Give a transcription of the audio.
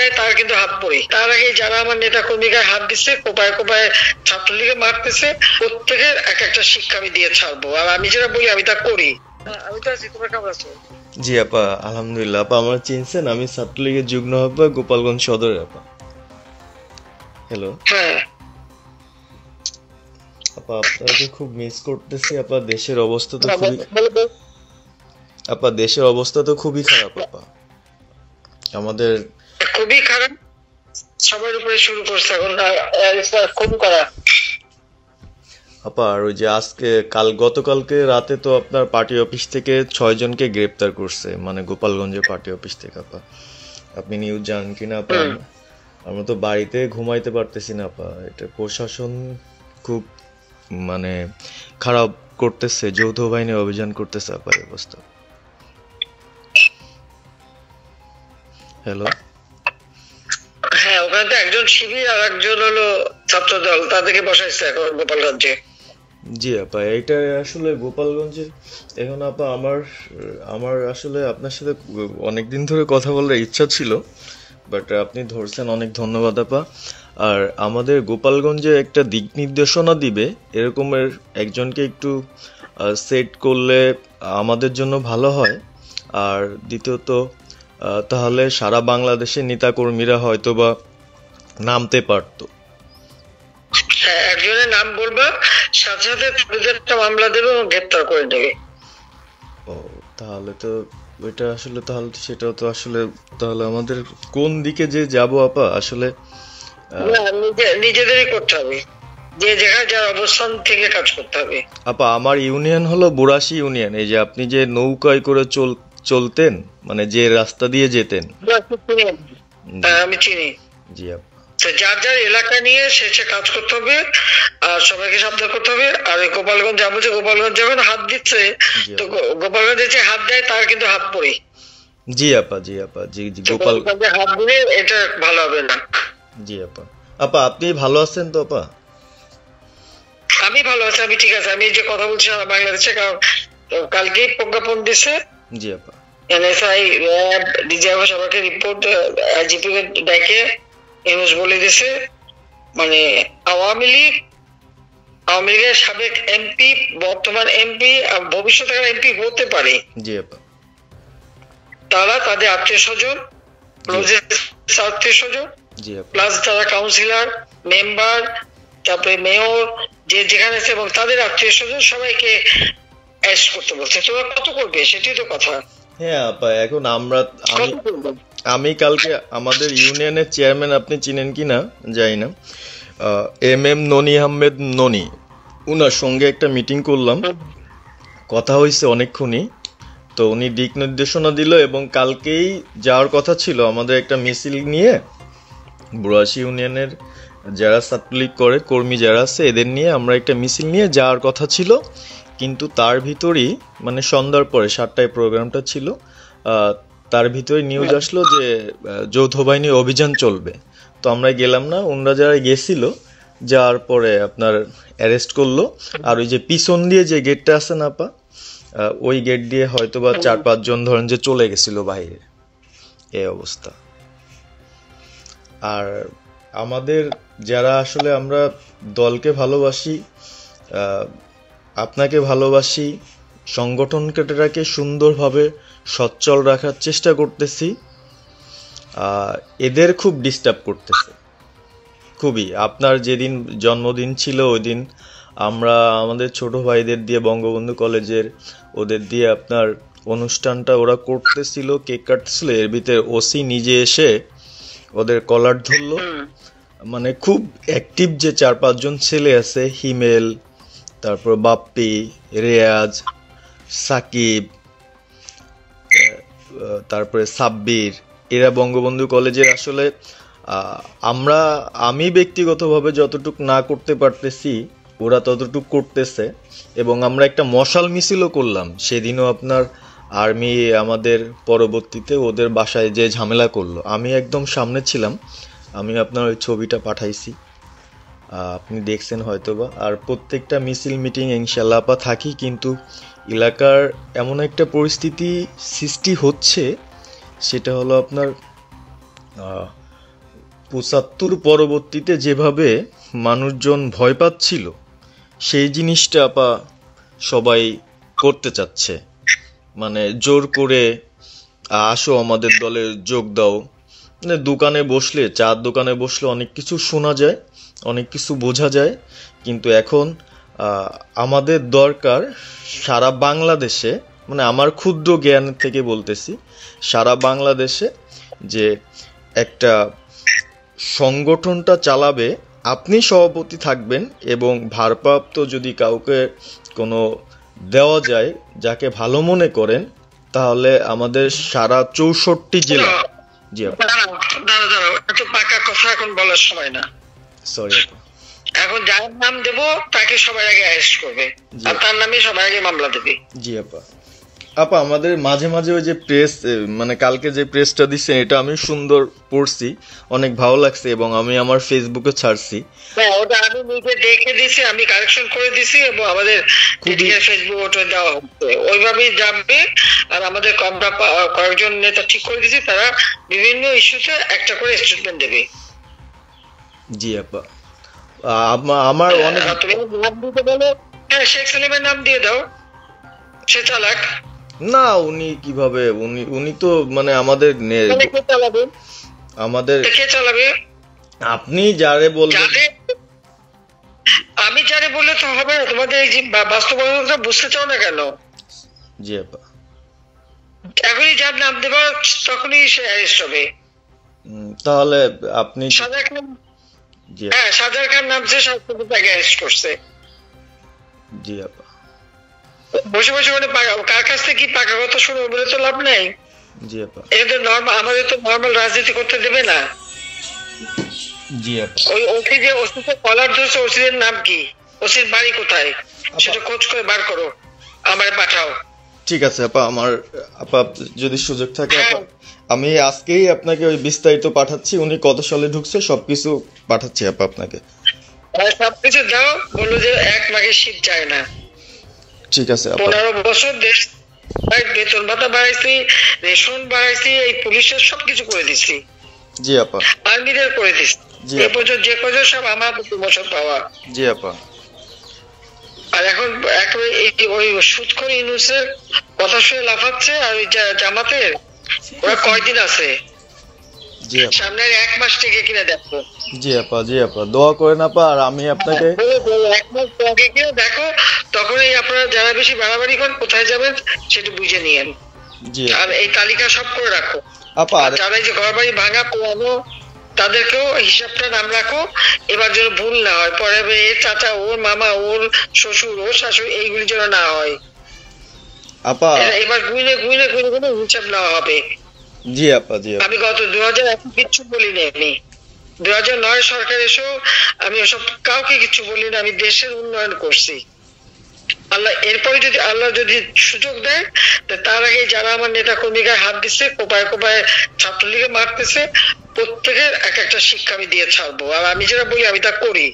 দেয় তার কিন্তু হাত পড়ি। তার আগে যারা আমার নেতা কর্মীকে হাত দিচ্ছে, কোপায় কোপায় ছাত্রলীগে মারতেছে, প্রত্যেকের এক একটা শিক্ষা আমি দিয়ে ছাড়বো। আর আমি যেটা বলি আমি তা করি। আমি তো আছি, তোমার কেমন আছো? জি আপা, আলহামদুলিল্লাহ। আপা আমার চিনছেন, আমি ছাত্রলীগের যুগ্ম আহ্বায়ক গোপালগঞ্জ সদরের আপা। হ্যালো হ্যাঁ আপা, আপনাকে খুব মিস করতেছি আপা। দেশের অবস্থা তো খুবই আপা, দেশের অবস্থা তো খুবই খারাপ আপা। আমাদের খুবই খারাপ, সবার উপরে শুরু করছে এখন খুন করা। আপা আর ওই যে আজকে গতকালকে রাতে তো আপনার পার্টি অফিস থেকে 6 জনকে গ্রেপ্তার করছে, মানে গোপালগঞ্জের পার্টি অফিস থেকে আপা। আপনি নিউজ জানেন কিনা আপা? আমরা তো বাড়িতে ঘুমাইতে পারতেছি না আপা। এটা প্রশাসন খুব মানে খারাপ করতেছে, যৌথ বাহিনী অভিযান করতেছে আপা, এই অবস্থা। হ্যালো হ্যাঁ, ওখানে তো একজন শিবির আর একজন হলো ছাত্র দল, তাদেরকে বসাইছে এখন গোপালগঞ্জে। জি আপা, এইটা আসলে গোপালগঞ্জের এখন আপা আমার আমার আসলে আপনার সাথে অনেকদিন ধরে কথা বলার ইচ্ছা ছিল, বাট আপনি ধরছেন, অনেক ধন্যবাদ আপা। আর আমাদের গোপালগঞ্জে একটা দিক নির্দেশনা দিবে এরকমের একজনকে একটু সেট করলে আমাদের জন্য ভালো হয়। আর দ্বিতীয়ত তাহলে সারা বাংলাদেশের নেতাকর্মীরা হয়তো বা নামতে পারতো। হ্যাঁ, একজনের নাম বলবা, সাথে সাথে তাদের একটা মামলা দেবে এবং গ্রেপ্তার করে নেবে। ও, তাহলে তো ওইটা আসলে, তাহলে তো সেটাও তো আসলে, তাহলে আমাদের কোন দিকে যে যাব আপা আসলে? না, নিজেদেরই করতে হবে, যে জায়গায় যার অবস্থান থেকে কাজ করতে হবে। আপা আমার ইউনিয়ন হলো বুড়াশি ইউনিয়ন। এই যে আপনি যে নৌকায় করে চলতেন, মানে যে রাস্তা দিয়ে যেতেন। আমি চিনি। জি আপা। যার যার এলাকা নিয়ে সে কাজ করতে হবে, আর সবাইকে সাবধান করতে হবে। আর ওই গোপালগঞ্জ যা বলছে, গোপালগঞ্জ যখন হাত দিচ্ছে, তো গোপালগঞ্জে যে হাত দেয় তার কিন্তু হাত পড়ি। জি আপা, জি আপা, জি জি। গোপালগঞ্জে হাত দিলে এটা ভালো হবে না। জি আপা। আপা আপনি ভালো আছেন তো আপা? আমি ভালো আছি, আমি ঠিক আছে। আমি এই যে কথা বলছি সারা বাংলাদেশে, কারণ কালকেই প্রজ্ঞাপন দিছে। জি আপা। এনএসআই, র্যাব, ডিজিএফ সবাইকে রিপোর্ট, আইজিপি কে ডেকে এমএস বলে দিছে, মানে আওয়ামী লীগের সাবেক এমপি, বর্তমান এমপি, ভবিষ্যতে এমপি হতে পারে, জি আপা, তারা তাদের আত্মীয় স্বজন, আত্মীয় স্বজন, প্লাস যারা কাউন্সিলর, মেম্বার, তারপরে মেয়র, যে যেখানে আছে, এবং তাদের আত্মীয় স্বজন সবাইকে অ্যারেস্ট করতে বলছে। তোমরা কত করবে সেটাই তো কথা। হ্যাঁ আপা, এখন আমি কালকে আমাদের ইউনিয়নের চেয়ারম্যান, আপনি চিনেন কি না জানি না, এম ননি আহমেদ ননি, উনার সঙ্গে একটা মিটিং করলাম, কথা হয়েছে অনেকক্ষণই। তো উনি দিক নির্দেশনা দিল এবং কালকেই যাওয়ার কথা ছিল আমাদের একটা মিছিল নিয়ে, বুড়াশি ইউনিয়নের যারা ছাত্রলীগ করে কর্মী যারা আছে এদের নিয়ে আমরা একটা মিছিল নিয়ে যাওয়ার কথা ছিল। কিন্তু তার ভিতরই, মানে সন্ধ্যার পরে 7টায় প্রোগ্রামটা ছিল, তার ভিতরে নিউজ আসলো যে যৌথ বাহিনী অভিযান চলবে। তো আমরা গেলাম না। ওনারা যারা গেছিল, যাওয়ার পরে আপনার অ্যারেস্ট করলো। আর ওই যে পিছন দিয়ে যে গেটটা আছে না আপা, ওই গেট দিয়ে হয়তো বা 4-5 জন ধরেন যে চলে গেছিল বাইরে, এই অবস্থা। আর আমাদের যারা আসলে আমরা দলকে ভালোবাসি, আপনাকে ভালোবাসি, সংগঠনটাকে সুন্দরভাবে সচ্ছল রাখার চেষ্টা করতেছি, এদের খুব ডিস্টার্ব করতেছে খুবই। আপনার যেদিন জন্মদিন ছিল ওই দিন আমরা আমাদের ছোট ভাইদের দিয়ে, বঙ্গবন্ধু কলেজের ওদের দিয়ে আপনার অনুষ্ঠানটা ওরা করতেছিল, কেক কাটছিল, এর ভিতরে ওসি নিজে এসে ওদের কলার ধরলো। মানে খুব অ্যাক্টিভ যে 4-5 জন ছেলে আছে, হিমেল, তারপর বাপ্পি, রেয়াজ, সাকিব, তারপরে সাব্বির, এরা বঙ্গবন্ধু কলেজের আসলে আমি ব্যক্তিগতভাবে যতটুক না করতে পারতেছি ওরা ততটুক করতেছে। এবং আমরা একটা মশাল মিছিলও করলাম সেদিনও। আপনার আর্মি আমাদের পরবর্তীতে ওদের বাসায় যে ঝামেলা করলো, আমি একদম সামনে ছিলাম। আমি আপনার ওই ছবিটা পাঠাইছি, আপনি দেখছেন হয়তোবা। আর প্রত্যেকটা মিছিল মিটিং ইনশাল্লাহ আপা থাকি, কিন্তু এলাকার এমন একটা পরিস্থিতি সৃষ্টি হচ্ছে, সেটা হলো আপনার 75 পরবর্তীতে যেভাবে মানুষজন ভয় পাচ্ছিল, সেই জিনিসটা আপা সবাই করতে চাচ্ছে, মানে জোর করে আসো আমাদের দলে যোগ দাও। মানে দোকানে বসলে, চার দোকানে বসলে অনেক কিছু শোনা যায়, অনেক কিছু বোঝা যায়, কিন্তু এখন আমাদের দরকার সারা বাংলাদেশে, মানে আমার ক্ষুদ্র জ্ঞান থেকে বলতেছি, সারা বাংলাদেশে যে একটা সংগঠনটা চালাবে, আপনি সভাপতি থাকবেন এবং ভারপ্রাপ্ত যদি কাউকে কোনো দেওয়া যায় যাকে ভালো মনে করেন, তাহলে আমাদের সারা 64 জেলা। জি আপা, দাঁড়াও, এত পাকা কথা এখন বলার সময় না। সরি আপা। এখন যার নাম দেব তাকে সবার আগে অ্যারেস্ট করবে, আর তার নামে সবার আগে মামলা দেবে। জি আপা। আপা আমাদের মাঝে মাঝে ওই যে প্রেস, মানে কালকে যে প্রেসটা দিচ্ছে এটা আমি সুন্দর পড়ছি, অনেক ভালো লাগছে এবং আমি আমার ফেসবুকে ছাড়ছি। হ্যাঁ, ওটা আমি নিজে দেখে দিছি, আমি কারেকশন করে দিছি এবং আমাদের ফেসবুক ওটা দেওয়া হচ্ছে, ওইভাবেই যাবে। আর আমাদের কয়েকজন নেতা ঠিক করে দিছি, তারা বিভিন্ন ইস্যুতে একটা করে স্টেটমেন্ট দেবে। জি আপা। আমার অনেক, তুমি নাম দিতে বলো। হ্যাঁ, শেখ সেলিমের নাম দিয়ে দাও, সে চালাক না। উনি কিভাবে, উনি তো মানে আমাদের কে চালাবে? আপনি যারে বলবেন। আমি যারে বললে তো হবে না, তোমাদের এই যে বাস্তবতা বুঝতে চাও না কেন? জি আপা। এখনই যার নাম দেবা তখনই সে অ্যারেস্ট হবে। তাহলে আপনি সাজার খান, হ্যাঁ সাজার খান নামছে, তাকে অ্যারেস্ট করছে। জি আপা। বসে বসে মানে কার কাছ থেকে কি পাকা কথা শুনবো বলে তো লাভ নাই। জি আপা। এটা তো নরমাল, আমাদের তো নরমাল রাজনীতি করতে দেবে না। জি আপা। ওই ওসি যে ওসিকে কলার ধরছে, ওসির নাম কি, ওসির বাড়ি কোথায়, সেটা খোঁজ করে বার করো, আমায় পাঠাও। ঠিক আছে আপা। আমার আপা যদি সুযোগ থাকে আপা, আমি আজকেই আপনাকে ওই বিস্তারিত পাঠাচ্ছি, উনি কত সালে ঢুকছে সবকিছু পাঠাচ্ছি আপা আপনাকে। সবকিছু দাও, বললো যে 1 মাঘে শীত যায় না। ঠিক আছে আপা। 15 বছর দেশ বেতন ভাতা বাড়াইছি, রেশন বাড়াইছি, এই পুলিশের সবকিছু করে দিছি। জি আপা। আর্মিদের করে দিছি, এ পর্যন্ত যে কজন সব আমার প্রমোশন পাওয়া। জি আপা। আর এখন ওই সুদখোর ইউনূসের কথা শুনে লাফাচ্ছে, আর ওই জামাতের ওরা কয়দিন আছে? জি আপা। সামনের 1 মাস থেকে কিনা দেখো। জি আপা। জি আপা, দোয়া করেন আপা। আর আমি আপনাকে 1 মাস আগে কিনা দেখো, তখনই আপনারা যারা বেশি বাড়াবাড়ি করেন কোথায় যাবেন সেটা বুঝে নিয়েন। জি। আর এই তালিকা সব করে রাখো আপা। যারা যে ঘর বাড়ি ভাঙা পোড়ানো, তাদেরকেও হিসাবটা নাম রাখো, এবার যেন ভুল না হয়, পরে এর চাচা, ওর মামা, ওর শ্বশুর, ওর শাশুড়ি, এইগুলি যেন না হয়। আপা এবার গুইনে গুইনে গুইনে গুইনে হিসাব নেওয়া হবে। জি আপা। জি। আমি গত 2001 কিচ্ছু বলিনি, আমি 2009 সরকার এসেও আমি ওসব কাউকে কিছু বলিনি, আমি দেশের উন্নয়ন করছি। আল্লাহ এরপরে যদি আল্লাহ যদি সুযোগ দেয়, তার আগে যারা আমার নেতা কর্মীকে হাত দিচ্ছে, কোপায় কোপায় ছাত্রলীগে মারতেছে, প্রত্যেকের এক একটা শিক্ষা আমি দিয়ে ছাড়বো। আর আমি যেটা বলি আমি তা করি।